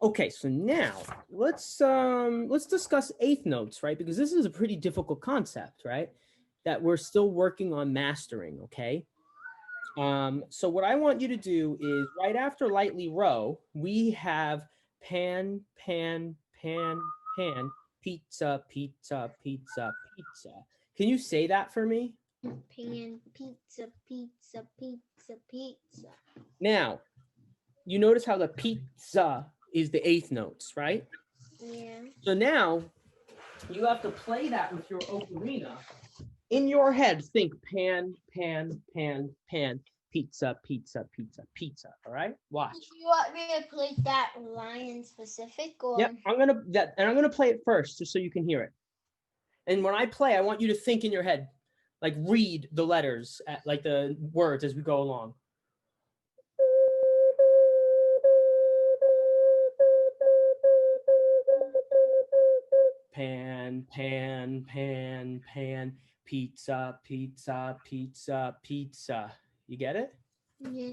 Okay, so now let's discuss eighth notes, right? Because this is a pretty difficult concept, right? That we're still working on mastering, okay? So what I want you to do is right after lightly row, we have pan, pan, pan, pan, pizza, pizza, pizza, pizza. Can you say that for me? Pan, pizza, pizza, pizza, pizza. Now, you notice how the pizza is the eighth notes, right? Yeah. So now you have to play that with your ocarina. In your head, think pan, pan, pan, pan, pizza, pizza, pizza, pizza. All right, watch. Do you want me to play that line in specific, or? Yep, I'm gonna play it first, just so you can hear it. And when I play, I want you to think in your head, like read the letters, like the words as we go along. Pan, pan, pan, pan, pizza, pizza, pizza, pizza. You get it? Yeah.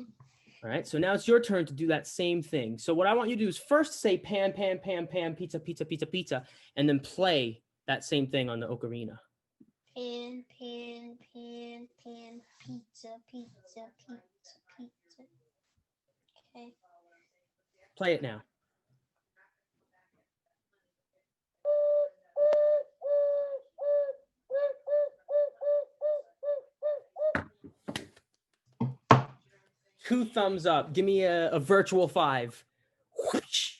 All right, so now it's your turn to do that same thing. So what I want you to do is first say pan, pan, pan, pan, pizza, pizza, pizza, pizza, and then play that same thing on the ocarina. Pan, pan, pan, pan, pizza, pizza, pizza, pizza. Okay. Play it now. Two thumbs up. Give me a virtual 5. Whoosh.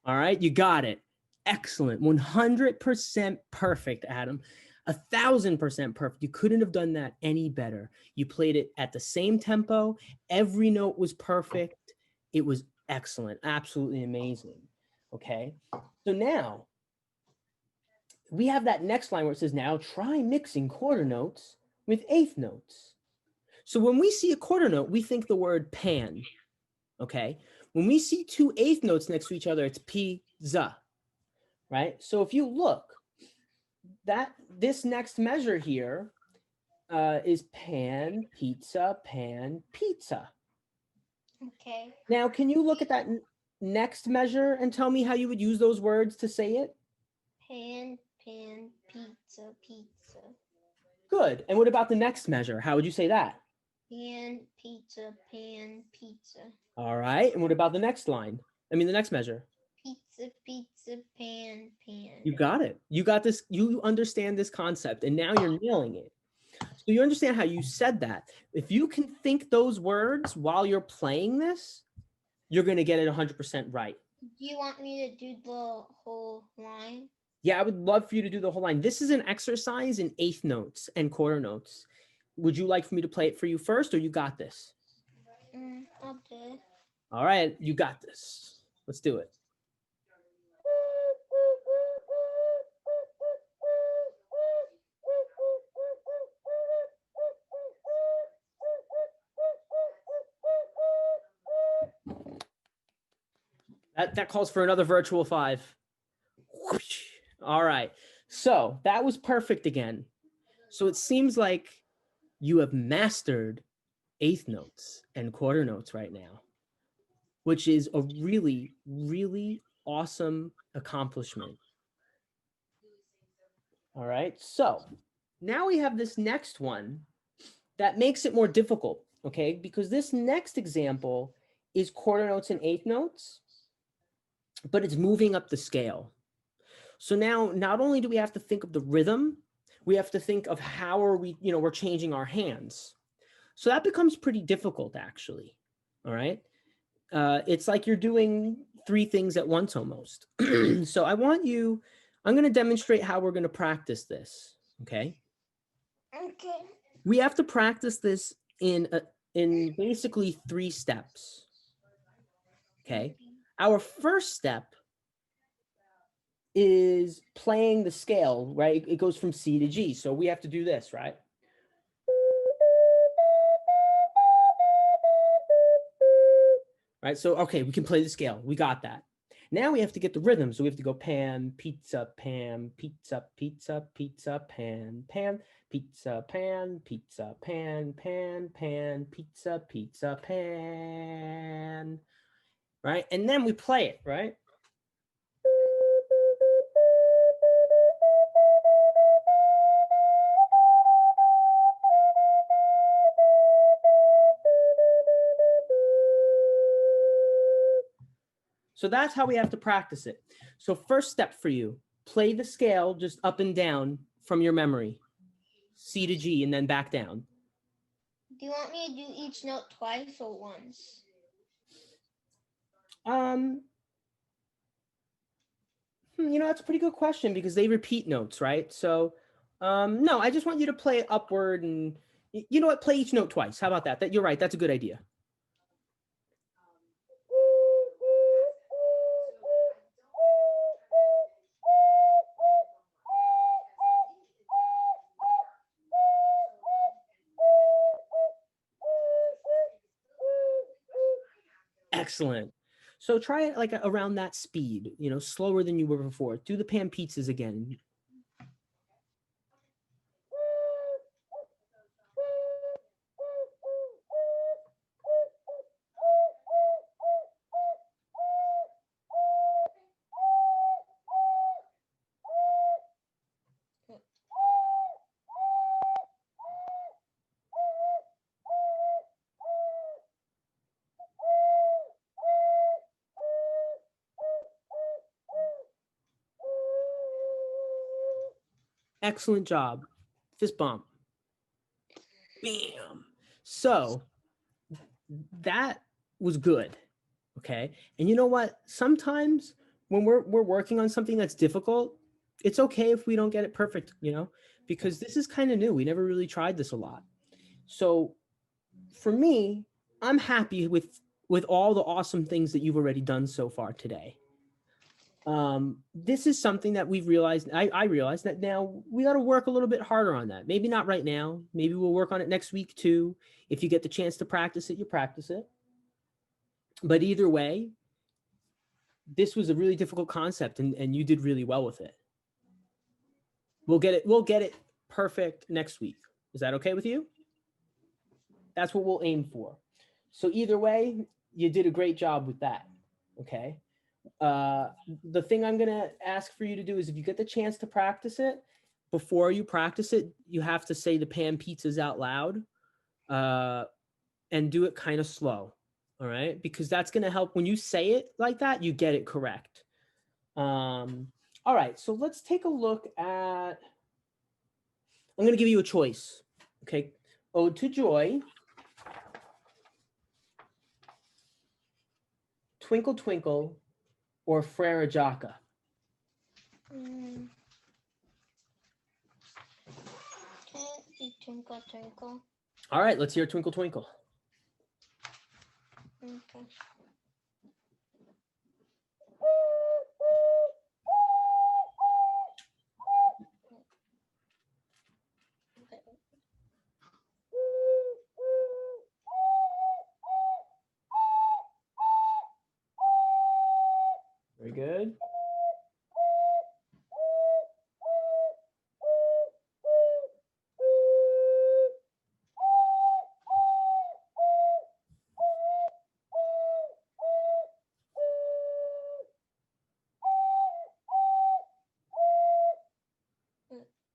All right, you got it. Excellent. 100% perfect, Adam. 1,000% perfect. You couldn't have done that any better. You played it at the same tempo. Every note was perfect. It was excellent. Absolutely amazing. Okay. So now we have that next line where it says, now try mixing quarter notes with eighth notes. So when we see a quarter note, we think the word pan, okay? When we see two eighth notes next to each other, it's pizza, right? So if you look, this next measure here is pan, pizza, pan, pizza. Okay. Now, can you look at that next measure and tell me how you would use those words to say it? Pan, pan, pizza, pizza. Good. And what about the next measure? How would you say that? Pan, pizza, pan, pizza. All right. And what about the next line? I mean, the next measure. Pizza, pizza, pan, pan. You got it. You got this. You understand this concept, and now you're nailing it. So you understand how you said that. If you can think those words while you're playing this, you're going to get it 100% right. Do you want me to do the whole line? Yeah, I would love for you to do the whole line. This is an exercise in eighth notes and quarter notes. Would you like for me to play it for you first, or you got this? I'll do it. All right, you got this. Let's do it. That calls for another virtual 5. Whoosh. All right. So that was perfect again. So it seems like you have mastered eighth notes and quarter notes right now, which is a really, really awesome accomplishment. All right. So now we have this next one that makes it more difficult, okay? Because this next example is quarter notes and eighth notes, but it's moving up the scale. So now not only do we have to think of the rhythm, we have to think of how are we, we're changing our hands. So that becomes pretty difficult, actually. All right. It's like you're doing 3 things at once almost. So I'm going to demonstrate how we're going to practice this. Okay. Okay. We have to practice this in basically 3 steps. Okay. Our first step is playing the scale, right? It goes from C to G. So we have to do this, right? Right. So, okay, we can play the scale. We got that. Now we have to get the rhythm. So we have to go pan, pizza, pan, pizza, pizza, pizza, pan, pan, pizza, pan, pizza, pan, pan, pan, pizza, pizza, pan. Right. And then we play it, right? So that's how we have to practice it. So first step for you, play the scale just up and down from your memory. C to G and then back down. Do you want me to do each note twice or once? That's a pretty good question because they repeat notes, right? So, no, I just want you to play upward and you know what? Play each note twice. How about that? You're right. That's a good idea. Excellent. So try it like around that speed, slower than you were before. Do the pan pizzas again. Excellent job. Fist bump. Bam. So that was good. Okay. And you know what? Sometimes when we're working on something that's difficult, it's okay if we don't get it perfect, because this is kind of new. We never really tried this a lot. So for me, I'm happy with all the awesome things that you've already done so far today. This is something that we've realized. I realized that now we got to work a little bit harder on that. Maybe not right now. Maybe we'll work on it next week too. If you get the chance to practice it, you practice it. But either way, this was a really difficult concept and you did really well with it. We'll get it perfect next week. Is that okay with you? That's what we'll aim for. So either way, you did a great job with that. Okay. The thing I'm going to ask for you to do is if you get the chance to practice it, before you practice it, you have to say the pan pizzas out loud and do it kind of slow. All right. Because that's going to help when you say it like that, you get it correct. All right. So let's take a look at, I'm going to give you a choice. Okay. Ode to Joy, Twinkle Twinkle, or Frere Jacques? Can it be Twinkle Twinkle? All right, let's hear Twinkle Twinkle. Okay. Very good.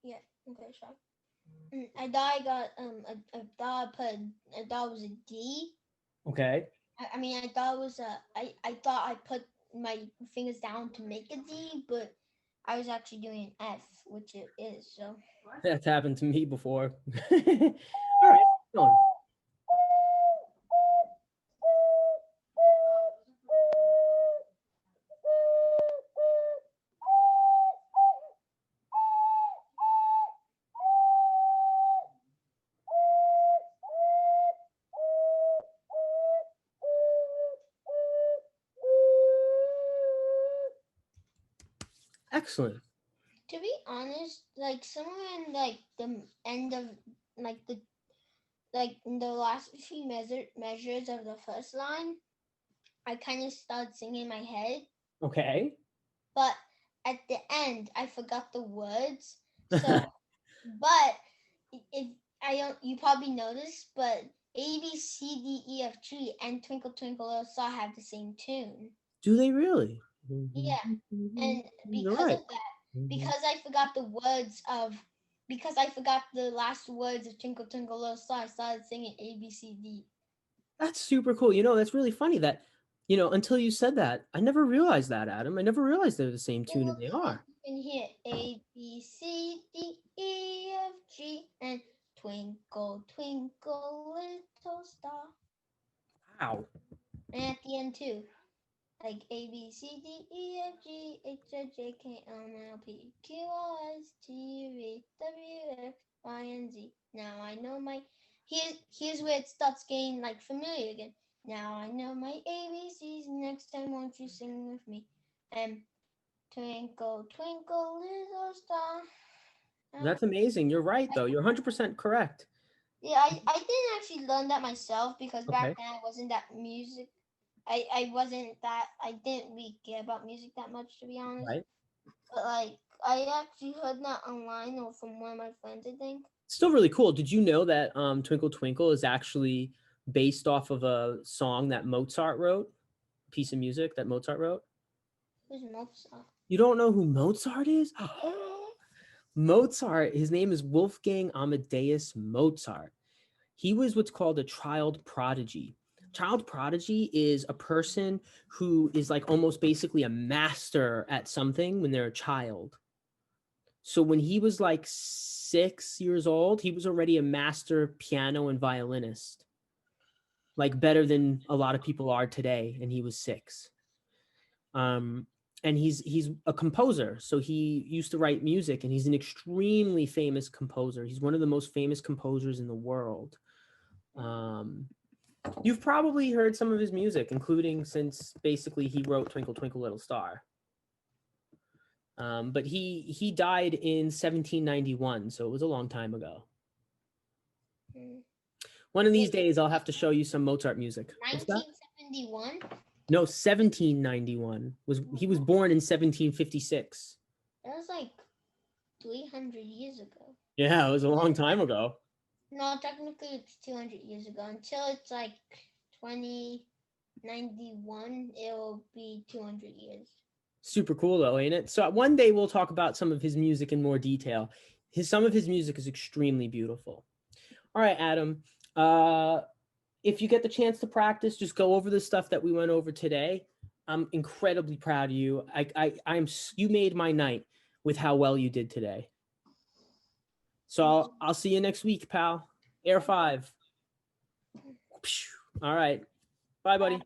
Yeah. Okay. Sure. I thought I got I thought I thought it was a D. Okay. I mean I thought it was I thought I put my fingers down to make a D, but I was actually doing an F, which it is. So That's happened to me before. All right, going. Excellent. to be honest, like somewhere in like the end of like the like in the last few measures of the first line, I kind of started singing in my head, Okay. but at the end I forgot the words. So, but if I don't, you probably noticed, but A B C D E F G and Twinkle Twinkle Little Star have the same tune. Do they really? Yeah, and All because right. of that, because I forgot the words of, because I forgot the last words of Twinkle Twinkle Little Star, I started singing A B C D. That's super cool. That's really funny that You know, until you said that, I never realized that, Adam. I never realized they're the same tune, and Well, they you are. can hear A B C D E F G and twinkle twinkle little star. Wow. And at the end too, like A B C D E F G H I J K L M N O P Q R S T U V W X Y and Z. Now I know my here's where it starts getting like familiar again. Now I know my ABCs. Next time, won't you sing with me? And twinkle twinkle little star. That's amazing. You're right, though. You're 100% correct. Yeah, I didn't actually learn that myself because Okay. back then I wasn't that music. I wasn't that I didn't really care about music that much, to be honest. Right. But like I actually heard that online or from one of my friends, I think. Still really cool. Did you know that Twinkle Twinkle is actually based off of a song that Mozart wrote? A piece of music that Mozart wrote? Who's Mozart? You don't know who Mozart is? Mozart, his name is Wolfgang Amadeus Mozart. He was what's called a child prodigy. Child prodigy is a person who is like almost basically a master at something when they're a child. So when he was like 6 years old, he was already a master piano and violinist, like better than a lot of people are today. And he was 6. Um, and he's a composer, so he used to write music, and he's an extremely famous composer. He's one of the most famous composers in the world. Um, you've probably heard some of his music, including since basically he wrote Twinkle Twinkle Little Star. But he died in 1791, so it was a long time ago. Hmm. One of these Wait, days, I'll have to show you some Mozart music. What's that? 1971? No, 1791 was he was born in 1756. That was like 300 years ago. Yeah, it was a long time ago. No, technically it's 200 years ago. Until it's like 2091, it'll be 200 years. Super cool though, ain't it? So one day we'll talk about some of his music in more detail. Some of his music is extremely beautiful. All right, Adam. Uh, if you get the chance to practice, just go over the stuff that we went over today. I'm incredibly proud of you. You made my night with how well you did today. So I'll see you next week, pal. Air 5. All right. Bye, buddy.